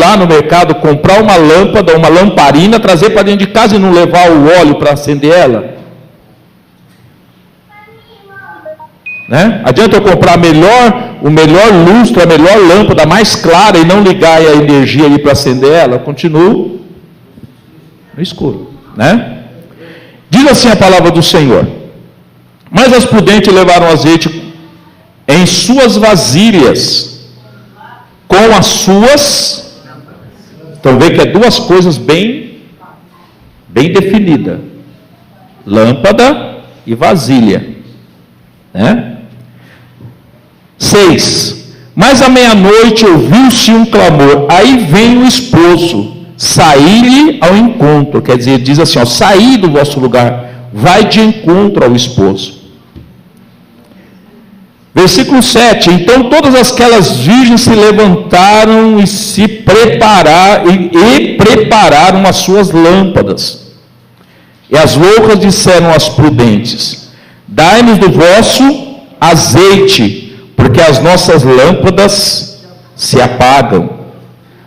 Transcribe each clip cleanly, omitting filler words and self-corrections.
lá no mercado comprar uma lâmpada, uma lamparina, trazer para dentro de casa e não levar o óleo para acender ela? Né? Adianta eu comprar o melhor lustre, a melhor lâmpada, mais clara, e não ligar a energia ali para acender ela? Eu continuo no escuro, né? Diz assim a palavra do Senhor: mas as prudentes levaram azeite em suas vasilhas, com as suas. Então vê que é duas coisas bem definidas: lâmpada e vasilha, né? 6. Mas à meia-noite ouviu-se um clamor. Aí vem o esposo, saí-lhe ao encontro. Quer dizer, diz assim: saí do vosso lugar, vai de encontro ao esposo. Versículo 7. Então todas aquelas virgens se levantaram e prepararam as suas lâmpadas. E as loucas disseram às prudentes: dai-nos do vosso azeite, porque as nossas lâmpadas se apagam.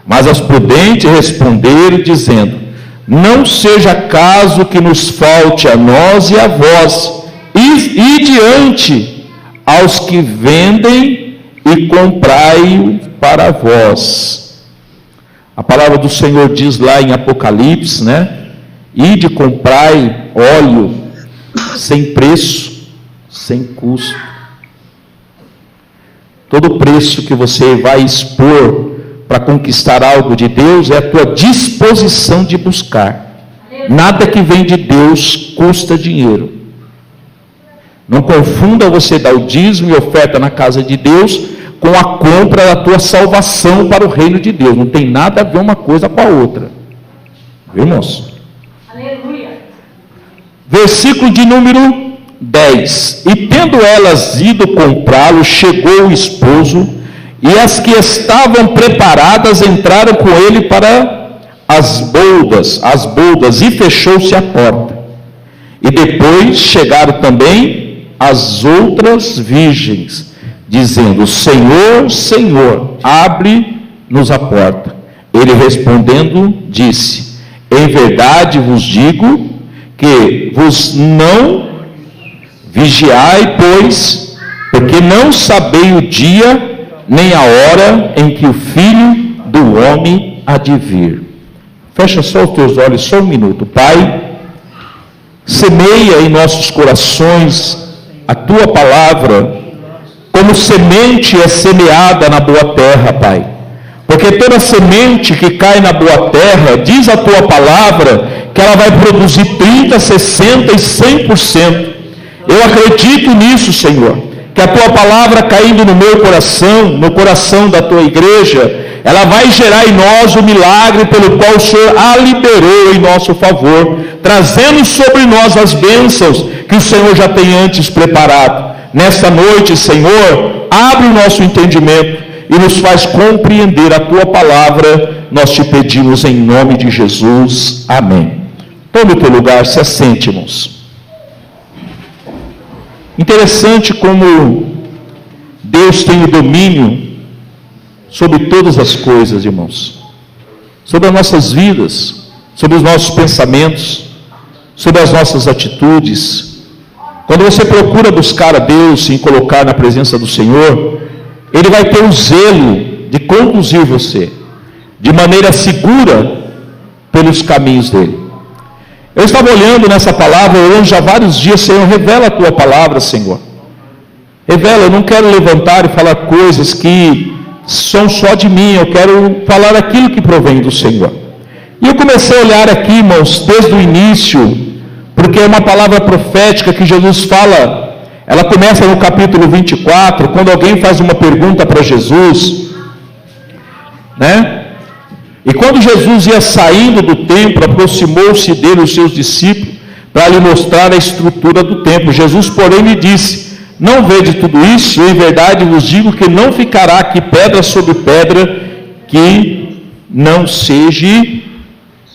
Mas as prudentes responderam, dizendo: não seja caso que nos falte a nós e a vós, e diante aos que vendem, e comprai-o para vós. A palavra do Senhor diz lá em Apocalipse, né? Ide comprai óleo sem preço, sem custo. Todo preço que você vai expor para conquistar algo de Deus é a tua disposição de buscar. Nada que vem de Deus custa dinheiro. Não confunda você dar o dízimo e oferta na casa de Deus com a compra da tua salvação para o reino de Deus. Não tem nada a ver uma coisa com a outra. Viu, irmãos? Aleluia. Versículo de número 10. E tendo elas ido comprá-lo, chegou o esposo, e as que estavam preparadas entraram com ele para as boldas, e fechou-se a porta. E depois chegaram também as outras virgens, dizendo: Senhor, Senhor, abre-nos a porta. Ele respondendo disse: em verdade vos digo que vos não vigiai, pois, porque não sabei o dia nem a hora em que o Filho do Homem há de vir. Fecha só os teus olhos, só um minuto. Pai, semeia em nossos corações a Tua palavra, como semente é semeada na boa terra, Pai. Porque toda semente que cai na boa terra, diz a Tua palavra, que ela vai produzir 30, 60 e 100%. Eu acredito nisso, Senhor, que a Tua palavra caindo no meu coração, no coração da Tua igreja, ela vai gerar em nós o milagre pelo qual o Senhor a liberou em nosso favor, trazendo sobre nós as bênçãos que o Senhor já tem antes preparado. Nesta noite, Senhor, abre o nosso entendimento e nos faz compreender a Tua palavra. Nós te pedimos em nome de Jesus. Amém. Tome o teu lugar, se assente, irmãos. Interessante como Deus tem o domínio sobre todas as coisas, irmãos. Sobre as nossas vidas, sobre os nossos pensamentos, sobre as nossas atitudes. Quando você procura buscar a Deus e colocar na presença do Senhor, Ele vai ter o zelo de conduzir você de maneira segura pelos caminhos dEle. Eu estava olhando nessa palavra, orando já vários dias: Senhor, revela a Tua palavra, Senhor. Revela, eu não quero levantar e falar coisas que são só de mim, eu quero falar aquilo que provém do Senhor. E eu comecei a olhar aqui, irmãos, desde o início, porque é uma palavra profética que Jesus fala. Ela começa no capítulo 24, quando alguém faz uma pergunta para Jesus, né? E quando Jesus ia saindo do templo, aproximou-se dele os seus discípulos, para lhe mostrar a estrutura do templo. Jesus, porém, lhe disse: não vede tudo isso? Em verdade vos digo que não ficará aqui pedra sobre pedra que não seja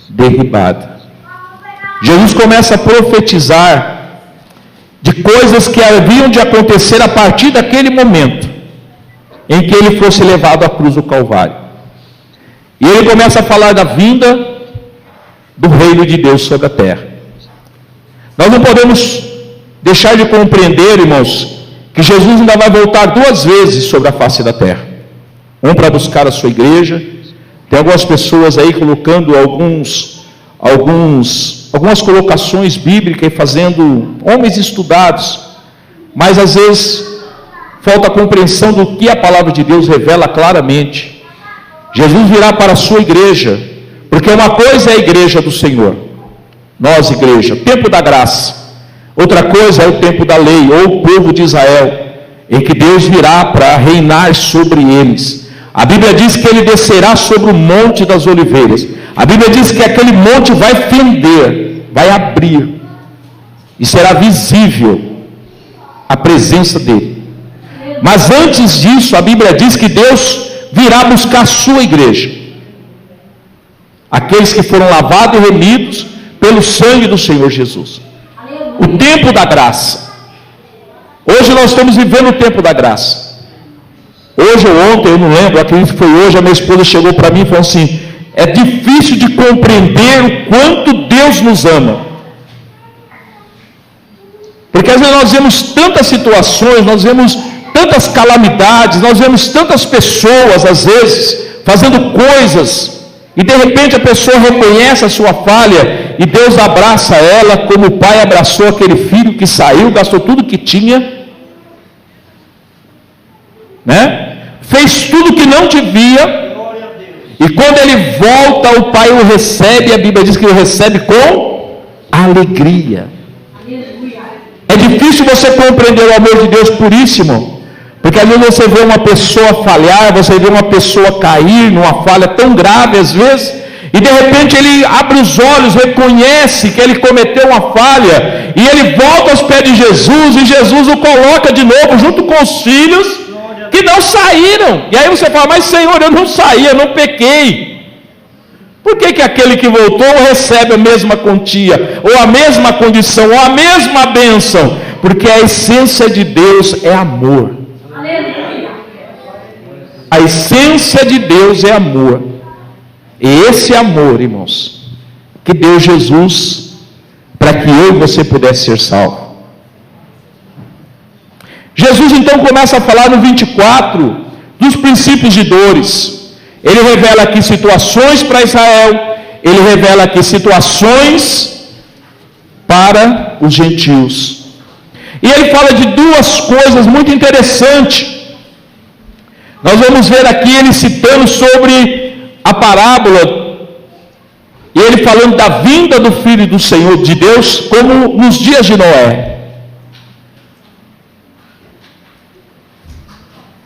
derribada. Jesus começa a profetizar de coisas que haviam de acontecer a partir daquele momento em que ele fosse levado à cruz do Calvário. E ele começa a falar da vinda do reino de Deus sobre a terra. Nós não podemos deixar de compreender, irmãos, que Jesus ainda vai voltar 2 vezes sobre a face da terra. Um para buscar a sua igreja. Tem algumas pessoas aí colocando algumas colocações bíblicas e fazendo homens estudados, mas às vezes falta a compreensão do que a palavra de Deus revela claramente. Jesus virá para a sua igreja, porque uma coisa é a igreja do Senhor, nós igreja, tempo da graça. Outra coisa é o tempo da lei, ou o povo de Israel, em que Deus virá para reinar sobre eles. A Bíblia diz que ele descerá sobre o monte das oliveiras. A Bíblia diz que aquele monte vai fender, vai abrir, e será visível a presença dele. Mas antes disso, a Bíblia diz que Deus virá buscar a sua igreja, aqueles que foram lavados e remidos pelo sangue do Senhor Jesus. O tempo da graça. Hoje nós estamos vivendo o tempo da graça. Hoje ou ontem, eu não lembro, acredito que foi hoje, a minha esposa chegou para mim e falou assim: é difícil de compreender o quanto Deus nos ama. Porque às vezes nós vemos tantas situações, nós vemos tantas calamidades, nós vemos tantas pessoas, às vezes, fazendo coisas, e de repente a pessoa reconhece a sua falha, e Deus abraça ela, como o pai abraçou aquele filho que saiu, gastou tudo que tinha, né? Fez tudo que não devia, e quando ele volta, o pai o recebe, a Bíblia diz que ele recebe com alegria. É difícil você compreender o amor de Deus puríssimo, porque às vezes você vê uma pessoa falhar, você vê uma pessoa cair numa falha tão grave às vezes, e de repente ele abre os olhos, reconhece que ele cometeu uma falha, e ele volta aos pés de Jesus, e Jesus o coloca de novo junto com os filhos que não saíram. E aí você fala: mas Senhor, eu não saí, eu não pequei. Por que aquele que voltou recebe a mesma quantia, ou a mesma condição, ou a mesma bênção? Porque a essência de Deus é amor. A essência de Deus é amor. E esse amor, irmãos, que deu Jesus para que eu e você pudesse ser salvo. Jesus então começa a falar no 24 dos princípios de dores. Ele revela aqui situações para Israel, ele revela aqui situações para os gentios. E ele fala de 2 coisas muito interessantes. Nós vamos ver aqui ele citando sobre a parábola, e ele falando da vinda do Filho do Senhor de Deus, como nos dias de Noé.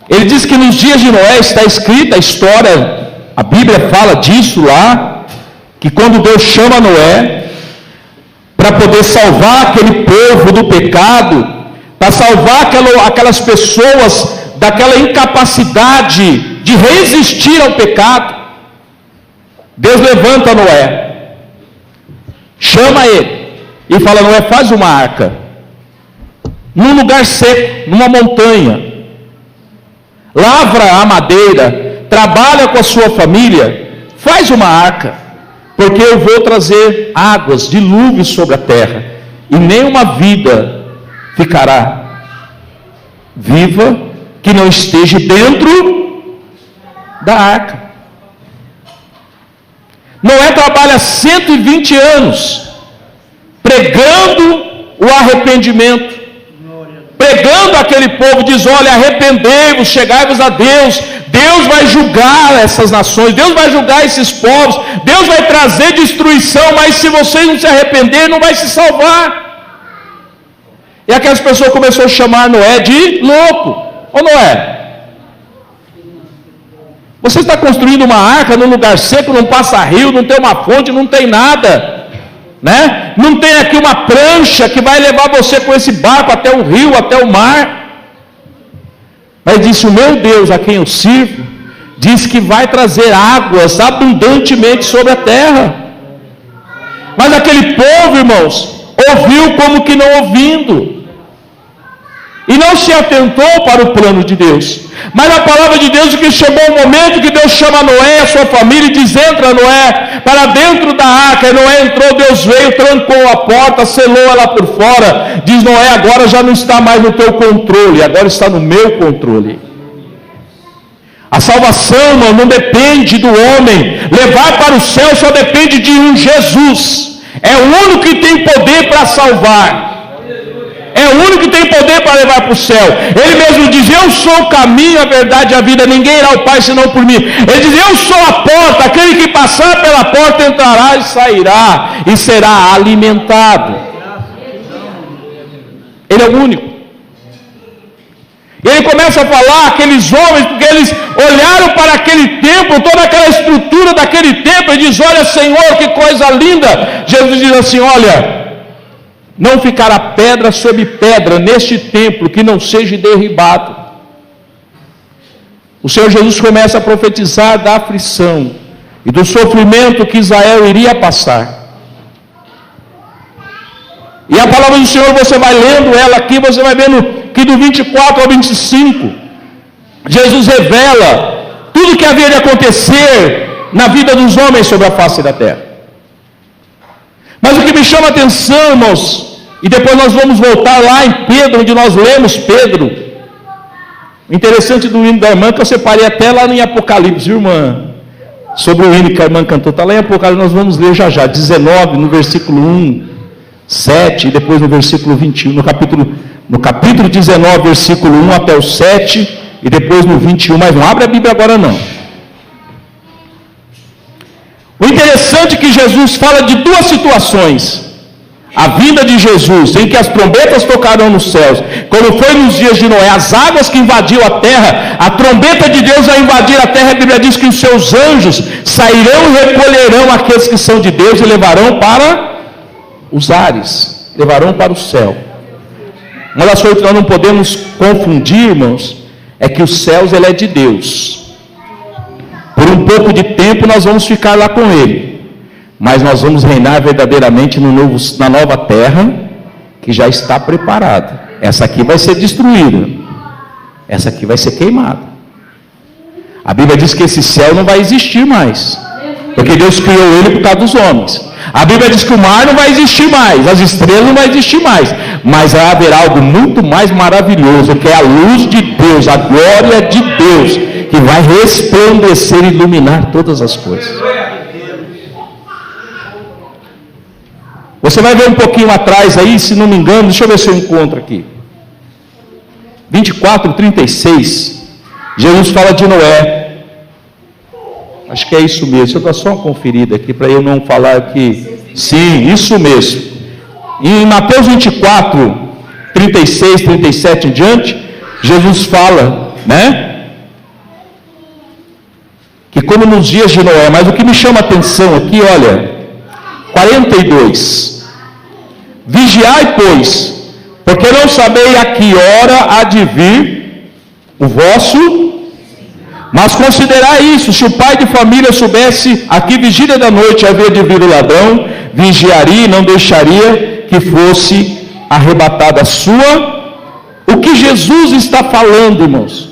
Ele diz que nos dias de Noé está escrita a história, a Bíblia fala disso lá, que quando Deus chama Noé para poder salvar aquele povo do pecado, para salvar aquelas pessoas daquela incapacidade de resistir ao pecado, Deus levanta Noé, chama ele e fala: Noé, faz uma arca num lugar seco, numa montanha, lavra a madeira, trabalha com a sua família, faz uma arca, porque eu vou trazer águas, dilúvios sobre a terra, e nenhuma vida ficará viva que não esteja dentro da arca. Noé trabalha 120 anos pregando o arrependimento, pregando aquele povo, diz: olha, arrependei-vos, chegai-vos a Deus, Deus vai julgar essas nações, Deus vai julgar esses povos, Deus vai trazer destruição, mas se vocês não se arrependerem, não vai se salvar. E aquelas pessoas começaram a chamar Noé de louco. Ô Noé, você está construindo uma arca num lugar seco, não passa rio, não tem uma fonte, não tem nada, né? Não tem aqui uma prancha que vai levar você com esse barco até o rio, até o mar. Mas disse: o meu Deus, a quem eu sirvo, diz que vai trazer águas abundantemente sobre a terra. Mas aquele povo, irmãos, ouviu como que não ouvindo. e não se atentou para o plano de Deus. Mas a palavra de Deus diz que chegou o momento que Deus chama Noé e a sua família e diz: entra, Noé, para dentro da arca. E Noé entrou, Deus veio, trancou a porta, selou ela por fora. Diz Noé: agora já não está mais no teu controle, agora está no meu controle. A salvação, irmão, não depende do homem. Levar para o céu só depende de um: Jesus. É o único que tem poder para salvar. É o único que tem poder para levar para o céu. Ele mesmo diz: eu sou o caminho, a verdade e a vida. Ninguém irá ao Pai senão por mim. Ele diz: eu sou a porta. Aquele que passar pela porta entrará e sairá e será alimentado. Ele é o único. E ele começa a falar aqueles homens, porque eles olharam para aquele templo, toda aquela estrutura daquele templo, e diz: olha, Senhor, que coisa linda. Jesus diz assim: olha, não ficará pedra sobre pedra neste templo que não seja derribado. O Senhor Jesus começa a profetizar da aflição e do sofrimento que Israel iria passar. E a palavra do Senhor, você vai lendo ela aqui, você vai vendo que do 24 ao 25, Jesus revela tudo que havia de acontecer na vida dos homens sobre a face da terra. Mas o que me chama a atenção, irmãos, e depois nós vamos voltar lá em Pedro, onde nós lemos Pedro. O interessante do hino da irmã, que eu separei até lá em Apocalipse, viu, irmã? Sobre o hino que a irmã cantou, está lá em Apocalipse, nós vamos ler já já, 19, no versículo 1, 7, e depois no versículo 21, no capítulo 19, versículo 1 até o 7, e depois no 21, mas não abre a Bíblia agora não. O interessante é que Jesus fala de duas situações: a vinda de Jesus, em que as trombetas tocarão nos céus, como foi nos dias de Noé, as águas que invadiu a terra, a trombeta de Deus vai invadir a terra. A Bíblia diz que os seus anjos sairão e recolherão aqueles que são de Deus e levarão para os ares, levarão para o céu. Uma das coisas que nós não podemos confundir, irmãos, é que os céus, ele é de Deus. Por um pouco de tempo nós vamos ficar lá com ele, mas nós vamos reinar verdadeiramente na nova terra, que já está preparada. Essa aqui vai ser destruída, essa aqui vai ser queimada. A Bíblia diz que esse céu não vai existir mais, porque Deus criou ele por causa dos homens. A Bíblia diz que o mar não vai existir mais, as estrelas não vai existir mais, mas haverá algo muito mais maravilhoso, que é a luz de Deus, a glória de Deus, que vai resplandecer e iluminar todas as coisas. Você vai ver um pouquinho atrás aí, se não me engano, deixa eu ver se eu encontro aqui. 24, 36, Jesus fala de Noé. Acho que é isso mesmo. Deixa eu dar só uma conferida aqui, para eu não falar aqui. Sim, isso mesmo. Em Mateus 24, 36, 37 em diante, Jesus fala, né? Que como nos dias de Noé, mas o que me chama a atenção aqui, olha, 42. Vigiai, pois, porque não sabeis a que hora há de vir o vosso. Mas considerai isso: se o pai de família soubesse a que vigília da noite havia de vir o ladrão, vigiaria e não deixaria que fosse arrebatada a sua. O que Jesus está falando, irmãos?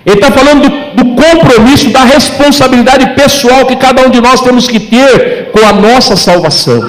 Ele está falando do compromisso, da responsabilidade pessoal que cada um de nós temos que ter com a nossa salvação.